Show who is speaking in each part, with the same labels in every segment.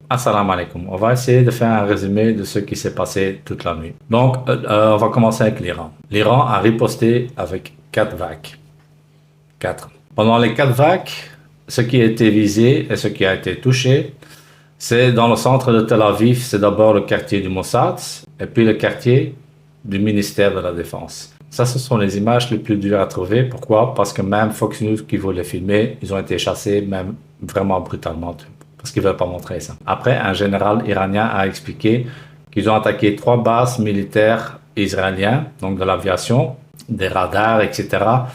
Speaker 1: Assalamu alaikum. On va essayer de faire un résumé de ce qui s'est passé toute la nuit. Donc, on va commencer avec l'Iran. L'Iran a riposté avec 4 vagues. 4. Pendant les 4 vagues, ce qui a été visé et ce qui a été touché, c'est dans le centre de Tel Aviv, c'est d'abord le quartier du Mossad et puis le quartier du ministère de la Défense. Ça, ce sont les images les plus dures à trouver. Pourquoi? Parce que même Fox News qui voulait filmer, ils ont été chassés même vraiment brutalement parce qu'ils ne veulent pas montrer ça. Après, un général iranien a expliqué qu'ils ont attaqué 3 bases militaires israéliennes, donc de l'aviation, des radars, etc.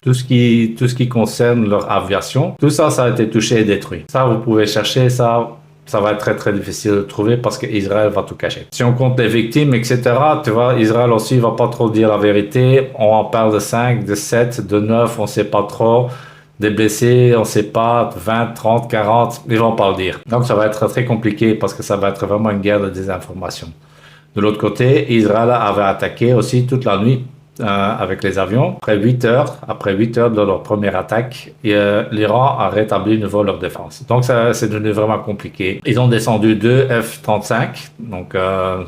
Speaker 1: Tout ce qui concerne leur aviation, tout ça, ça a été touché et détruit. Ça, vous pouvez chercher ça. Ça va être très très difficile de trouver parce qu'Israël va tout cacher. Si on compte les victimes, etc., tu vois, Israël aussi va pas trop dire la vérité. On en parle de 5, de 7, de 9, on sait pas trop. Des blessés, on sait pas, 20, 30, 40, ils vont pas le dire. Donc ça va être très compliqué parce que ça va être vraiment une guerre de désinformation. De l'autre côté, Israël avait attaqué aussi toute la nuit avec les avions. Après 8 heures de leur première attaque, l'Iran a rétabli de nouveau leur défense. Donc ça, c'est devenu vraiment compliqué. Ils ont descendu 2 F-35, donc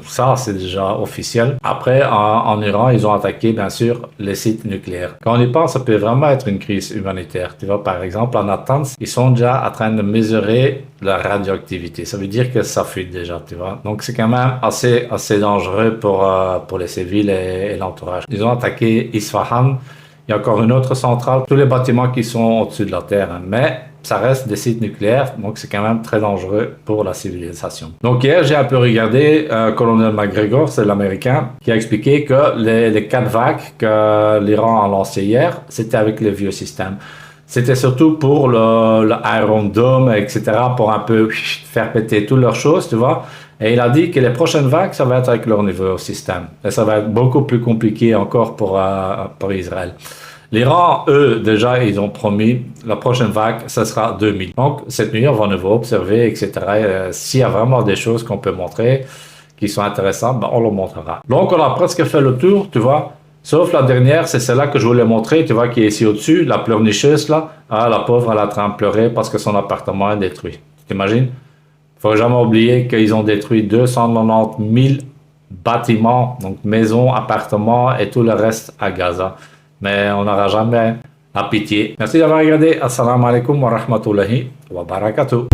Speaker 1: ça c'est déjà officiel. Après, en Iran, ils ont attaqué bien sûr les sites nucléaires. Quand on y pense, ça peut vraiment être une crise humanitaire. Tu vois, par exemple, en Natanz, ils sont déjà en train de mesurer la radioactivité. Ça veut dire que ça fuit déjà, tu vois. Donc c'est quand même assez dangereux pour les civils et l'entourage. Ils ont attaqué Isfahan. Il y a encore une autre centrale. Tous les bâtiments qui sont au-dessus de la terre, hein. Mais ça reste des sites nucléaires, donc c'est quand même très dangereux pour la civilisation. Donc hier, j'ai un peu regardé Colonel McGregor, c'est l'Américain, qui a expliqué que les 4 vagues que l'Iran a lancées hier, c'était avec les vieux systèmes. C'était surtout pour le Iron Dome, etc., pour un peu faire péter toutes leurs choses, tu vois. Et il a dit que les prochaines vagues, ça va être avec leur nouveau système. Et ça va être beaucoup plus compliqué encore pour Israël. L'Iran, eux, déjà, ils ont promis, la prochaine vague, ce sera 2000. Donc, cette nuit, on va nouveau observer, etc. S'il y a vraiment des choses qu'on peut montrer, qui sont intéressantes, ben, on le montrera. Donc, on a presque fait le tour, tu vois. Sauf la dernière, c'est celle-là que je voulais montrer, tu vois, qui est ici au-dessus, la pleurnicheuse, là. Ah, la pauvre, elle est en train de pleurer parce que son appartement est détruit. Tu t'imagines? Faut jamais oublier qu'ils ont détruit 290 000 bâtiments, donc maisons, appartements et tout le reste à Gaza. Mais on n'aura jamais la pitié. Merci d'avoir regardé. Assalamu alaikum wa rahmatullahi wa barakatuh.